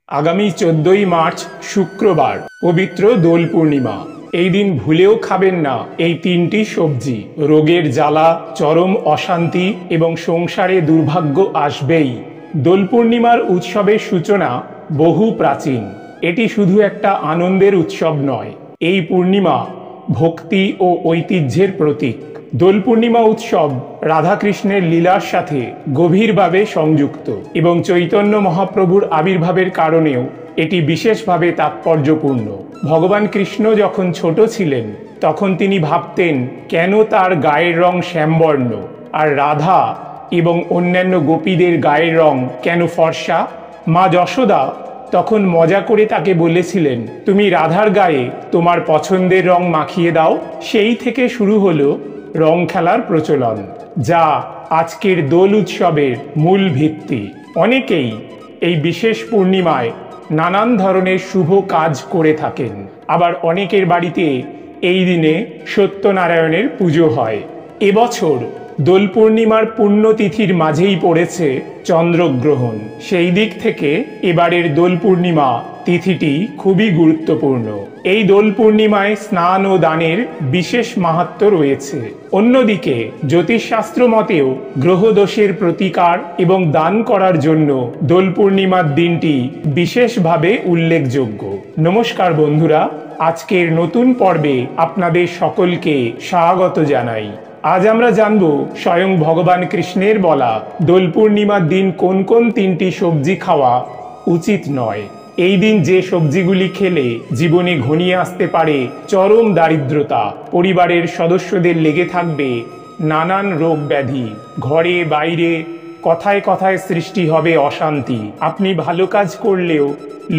আগামী 14ই মার্চ শুক্রবার পবিত্র দোল পূর্ণিমা। এই দিন ভুলেও খাবেন না এই তিনটি সবজি। রোগের জ্বালা, চরম অশান্তি এবং সংসারে দুর্ভাগ্য আসবেই। দোল পূর্ণিমার উৎসবের সূচনা বহু প্রাচীন। এটি শুধু একটা আনন্দের উৎসব নয়, এই পূর্ণিমা ভক্তি ও ঐতিহ্যের প্রতীক। দোল পূর্ণিমা উৎসব রাধাকৃষ্ণের লীলার সাথে গভীরভাবে সংযুক্ত এবং চৈতন্য মহাপ্রভুর আবির্ভাবের কারণেও এটি বিশেষভাবে তাৎপর্যপূর্ণ। ভগবান কৃষ্ণ যখন ছোট ছিলেন তখন তিনি ভাবতেন কেন তার গায়ের রং শ্যামবর্ণ আর রাধা এবং অন্যান্য গোপীদের গায়ের রং কেন ফর্সা। মা যশোদা তখন মজা করে তাকে বলেছিলেন, তুমি রাধার গায়ে তোমার পছন্দের রং মাখিয়ে দাও। সেই থেকে শুরু হলো রং খেলার প্রচলন, যা আজকের দোল উৎসবের মূল ভিত্তি। অনেকেই এই বিশেষ পূর্ণিমায় নানান ধরনের শুভ কাজ করে থাকেন, আবার অনেকের বাড়িতে এই দিনে সত্যনারায়ণের পুজো হয়। এবছর দোল পূর্ণিমার পুণ্যতিথির মাঝেই পড়েছে চন্দ্রগ্রহণ। সেই দিক থেকে এবারের দোল পূর্ণিমা তিথিটি খুবই গুরুত্বপূর্ণ। এই দোল পূর্ণিমায় স্নান ও দানের বিশেষ মাহাত্ম্য রয়েছে। অন্যদিকে জ্যোতিষশাস্ত্র মতেও গ্রহদোষের প্রতিকার এবং দান করার জন্য দোল পূর্ণিমার দিনটি বিশেষভাবে উল্লেখযোগ্য। নমস্কার বন্ধুরা, আজকের নতুন পর্বে আপনাদের সকলকে স্বাগত জানাই। আজ আমরা জানব স্বয়ং ভগবান কৃষ্ণের বলা দোল পূর্ণিমার দিন কোন কোন তিনটি সবজি খাওয়া উচিত নয়। এই দিন যে সবজিগুলি খেলে জীবনে ঘনিয়ে আসতে পারে চরম দারিদ্রতা, পরিবারের সদস্যদের লেগে থাকবে নানান রোগ ব্যাধি, ঘরে বাইরে কথায় কথায় সৃষ্টি হবে অশান্তি, আপনি ভালো কাজ করলেও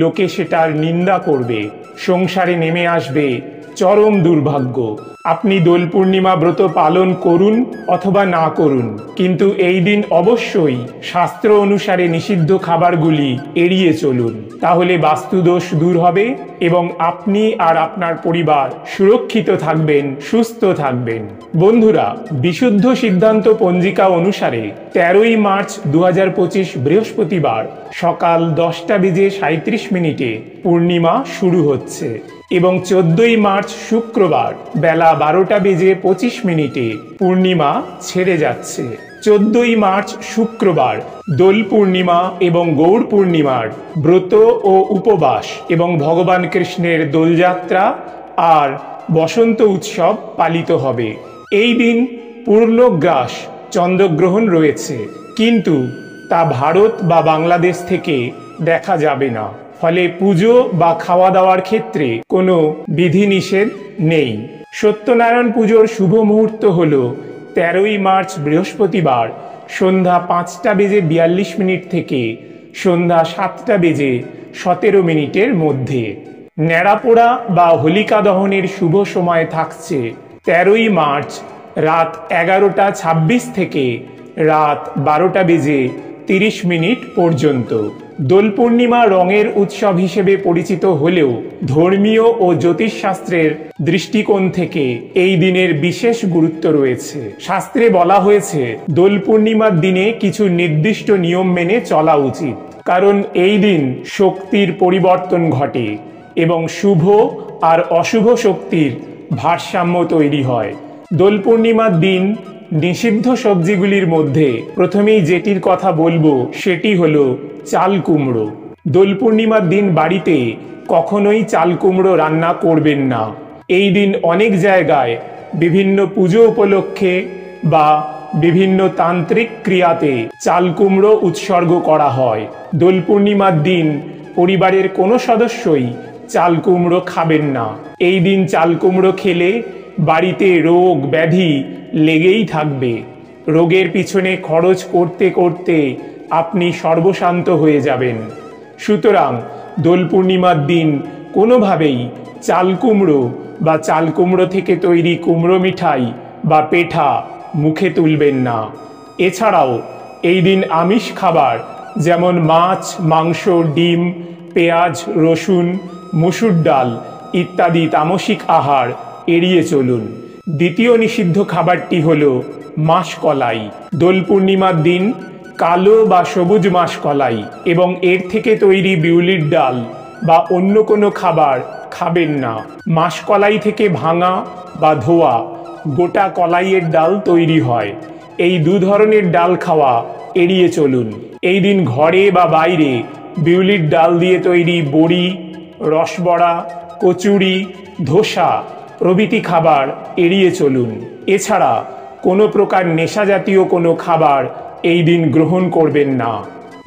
লোকে সেটার নিন্দা করবে, সংসারে নেমে আসবে চরম দুর্ভাগ্য। আপনি দোল পূর্ণিমা ব্রত পালন করুন অথবা না করুন, কিন্তু এই দিন অবশ্যই শাস্ত্র অনুসারে নিষিদ্ধ খাবারগুলি এড়িয়ে চলুন। তাহলে বাস্তুদোষ দূর হবে এবং আপনি আর আপনার পরিবার সুরক্ষিত থাকবেন, সুস্থ থাকবেন। বন্ধুরা, বিশুদ্ধ সিদ্ধান্ত পঞ্জিকা অনুসারে 13ই মার্চ 2025 বৃহস্পতিবার সকাল 10:37 পূর্ণিমা শুরু হচ্ছে এবং 14ই মার্চ শুক্রবার বেলা 12:25 পূর্ণিমা ছেড়ে যাচ্ছে। 14ই মার্চ শুক্রবার দোল পূর্ণিমা এবং গৌর পূর্ণিমার ব্রত ও উপবাস এবং ভগবান কৃষ্ণের দোলযাত্রা আর বসন্ত উৎসব পালিত হবে। এই দিন পূর্ণগ্রাস চন্দ্রগ্রহণ রয়েছে, কিন্তু তা ভারত বা বাংলাদেশ থেকে দেখা যাবে না। ফলে পুজো বা খাওয়া দাওয়ার ক্ষেত্রে কোনো বিধিনিষেধ নেই। সত্যনারায়ণ পুজোর শুভ মুহূর্ত হল 13ই মার্চ বৃহস্পতিবার সন্ধ্যা 5:42 থেকে সন্ধ্যা 7:17 মধ্যে। ন্যাড়াপোড়া বা হোলিকা দহনের শুভ সময় থাকছে 13ই মার্চ রাত 11:26 থেকে রাত 12:30 পর্যন্ত। দোল পূর্ণিমা রঙের উৎসব হিসেবে পরিচিত হলেও ধর্মীয় ও জ্যোতিষশাস্ত্রের দৃষ্টিকোণ থেকে এই দিনের বিশেষ গুরুত্ব রয়েছে। শাস্ত্রে বলা হয়েছে দোল পূর্ণিমার দিনে কিছু নির্দিষ্ট নিয়ম মেনে চলা উচিত, কারণ এই দিন শক্তির পরিবর্তন ঘটে এবং শুভ আর অশুভ শক্তির ভারসাম্য তৈরি হয়। দোল পূর্ণিমার দিন নিষিদ্ধ সবজিগুলির মধ্যে প্রথমেই যেটির কথা বলবো সেটি হলো চাল কুমড়ো। দোল পূর্ণিমার দিন বাড়িতে কখনোই চাল কুমড়ো রান্না করবেন না। এই দিন অনেক জায়গায় বিভিন্ন পুজো উপলক্ষে বা বিভিন্ন তান্ত্রিক ক্রিয়াতে চাল কুমড়ো উৎসর্গ করা হয়। দোল পূর্ণিমার দিন পরিবারের কোনো সদস্যই চাল কুমড়ো খাবেন না। এই দিন চাল কুমড়ো খেলে বাড়িতে রোগ ব্যাধি লেগেই থাকবে। রোগের পিছনে খরচ করতে করতে আপনি সর্বশান্ত হয়ে যাবেন। সুতরাং দোল পূর্ণিমার দিন কোনোভাবেই চাল কুমড়ো বা চাল কুমড়ো থেকে তৈরি কুমড়ো মিঠাই বা পেঠা মুখে তুলবেন না। এছাড়াও এই দিন আমিষ খাবার যেমন মাছ, মাংস, ডিম, পেঁয়াজ, রসুন, মসুর ডাল ইত্যাদি তামসিক আহার এড়িয়ে চলুন। দ্বিতীয় নিষিদ্ধ খাবারটি হল মাসকলাই। দোল পূর্ণিমার দিন কালো বা সবুজ মাসকলাই এবং এর থেকে তৈরি বিউলির ডাল বা অন্য কোনো খাবার খাবেন না। মাসকলাই থেকে ভাঙা বা ধোয়া গোটা কলাইয়ের ডাল তৈরি হয়। এই দু ধরনের ডাল খাওয়া এড়িয়ে চলুন। এই দিন ঘরে বা বাইরে বিউলির ডাল দিয়ে তৈরি বড়ি, রসবড়া, কচুরি, ধোসা প্রভৃতি খাবার এড়িয়ে চলুন। এছাড়া কোনো প্রকার নেশা জাতীয় কোনো খাবার এই দিন গ্রহণ করবেন না।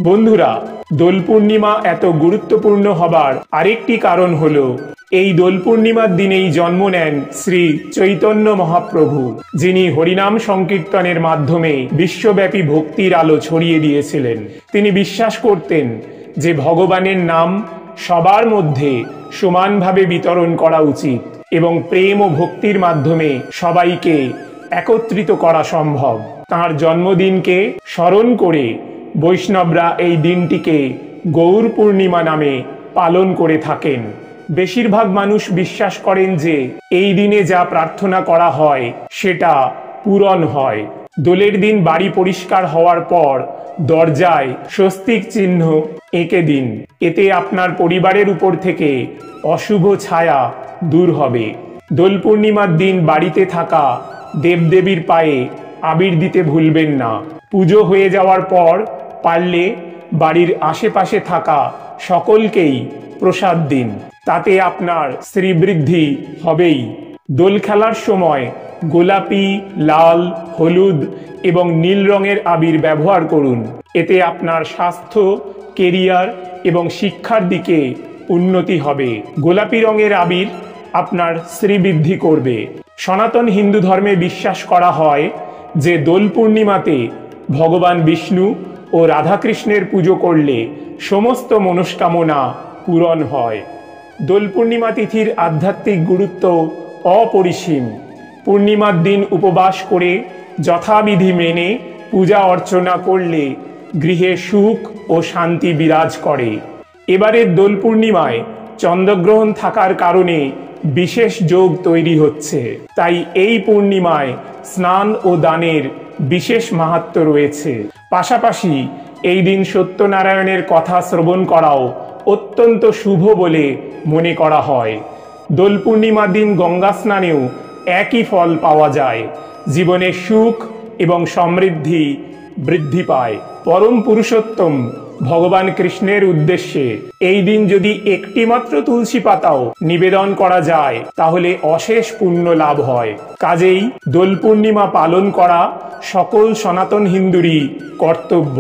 বন্ধুরা, দোল পূর্ণিমা এত গুরুত্বপূর্ণ হবার আরেকটি কারণ হলো এই দোল পূর্ণিমার দিনেই জন্ম নেন শ্রী চৈতন্য মহাপ্রভু, যিনি হরিনাম সংকীর্তনের মাধ্যমে বিশ্বব্যাপী ভক্তির আলো ছড়িয়ে দিয়েছিলেন। তিনি বিশ্বাস করতেন যে ভগবানের নাম সবার মধ্যে সমানভাবে বিতরণ করা উচিত এবং প্রেম ও ভক্তির মাধ্যমে সবাইকে একত্রিত করা সম্ভব। তাঁর জন্মদিনকে স্মরণ করে বৈষ্ণবরা এই দিনটিকে গৌর পূর্ণিমা নামে পালন করে থাকেন। বেশিরভাগ মানুষ বিশ্বাস করেন যে এই দিনে যা প্রার্থনা করা হয় সেটা পূরণ হয়। দোলের দিন বাড়ি পরিষ্কার হওয়ার পর দরজায় স্বস্তিক চিহ্ন এঁকে দিন। এতে আপনার পরিবারের উপর থেকে অশুভ ছায়া দূর হবে। দোল পূর্ণিমার দিন বাড়িতে থাকা দেবদেবীর পায়ে আবির দিতে ভুলবেন না। পুজো হয়ে যাওয়ার পর পারলে বাড়ির আশেপাশে থাকা সকলকেই প্রসাদ দিন, তাতে আপনার শ্রীবৃদ্ধি হবেই। দোল খেলার সময় গোলাপি, লাল, হলুদ এবং নীল রঙের আবির ব্যবহার করুন। এতে আপনার স্বাস্থ্য, কেরিয়ার এবং শিক্ষার দিকে উন্নতি হবে। গোলাপি রঙের আবির আপনার শ্রীবৃদ্ধি করবে। সনাতন হিন্দু ধর্মে বিশ্বাস করা হয় যে দোল পূর্ণিমাতে ভগবান বিষ্ণু ও রাধাকৃষ্ণের পুজো করলে সমস্ত মনস্কামনা পূরণ হয়। দোল পূর্ণিমা তিথির আধ্যাত্মিক গুরুত্ব অপরিসীম। পূর্ণিমার দিন উপবাস করে যথাবিধি মেনে পূজা অর্চনা করলে গৃহে সুখ ও শান্তি বিরাজ করে। এবারের দোল পূর্ণিমায় চন্দ্রগ্রহণ থাকার কারণে বিশেষ যোগ তৈরি হচ্ছে। তাই এই পূর্ণিমায় স্নান ও দানের বিশেষ মাহাত্ম্য রয়েছে। পাশাপাশি এই দিন সত্যনারায়ণের কথা শ্রবণ করাও অত্যন্ত শুভ বলে মনে করা হয়। দোল পূর্ণিমার দিন গঙ্গা স্নানেও একই ফল পাওয়া যায়। জীবনে সুখ এবং সমৃদ্ধি বৃদ্ধি পায়। পরম পুরুষোত্তম ভগবান কৃষ্ণের উদ্দেশ্যে এই দিন যদি একটি মাত্র তুলসী পাতাও নিবেদন করা যায় তাহলে অশেষ পুণ্য লাভ হয়। কাজেই দোল পূর্ণিমা পালন করা সকল সনাতন হিন্দুরই কর্তব্য।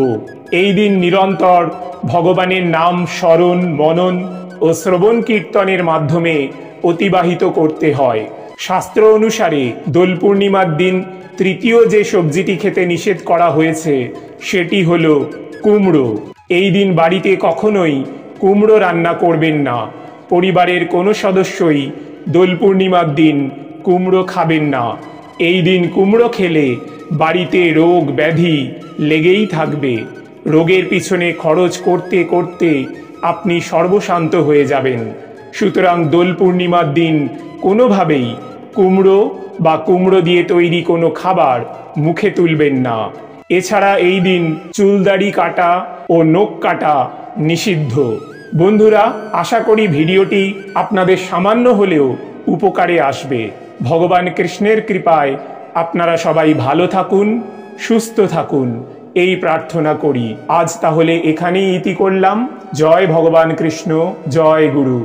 এই দিন নিরন্তর ভগবানের নাম স্মরণ, মনন ও শ্রবণ কীর্তনের মাধ্যমে অতিবাহিত করতে হয়। শাস্ত্র অনুসারে দোল পূর্ণিমার দিন তৃতীয় যে সবজিটি খেতে নিষেধ করা হয়েছে সেটি হলো কুমড়ো। এই দিন বাড়িতে কখনোই কুমড়ো রান্না করবেন না। পরিবারের কোনো সদস্যই দোল পূর্ণিমার দিন কুমড়ো খাবেন না। এই দিন কুমড়ো খেলে বাড়িতে রোগ ব্যাধি লেগেই থাকবে। রোগের পিছনে খরচ করতে করতে আপনি সর্বশান্ত হয়ে যাবেন। সুতরাং দোল পূর্ণিমার দিন কোনোভাবেই কুমড়ো বা কুমড়ো দিয়ে তৈরি কোনো খাবার মুখে তুলবেন না। এছাড়া এই দিন চুলদাড়ি কাটা ও নখ কাটা নিষিদ্ধ। বন্ধুরা, আশা করি ভিডিওটি আপনাদের সামান্য হলেও উপকারে আসবে। ভগবান কৃষ্ণের কৃপায় আপনারা সবাই ভালো থাকুন, সুস্থ থাকুন, এই প্রার্থনা করি। আজ তাহলে এখানেই ইতি করলাম। জয় ভগবান কৃষ্ণ, জয় গুরু।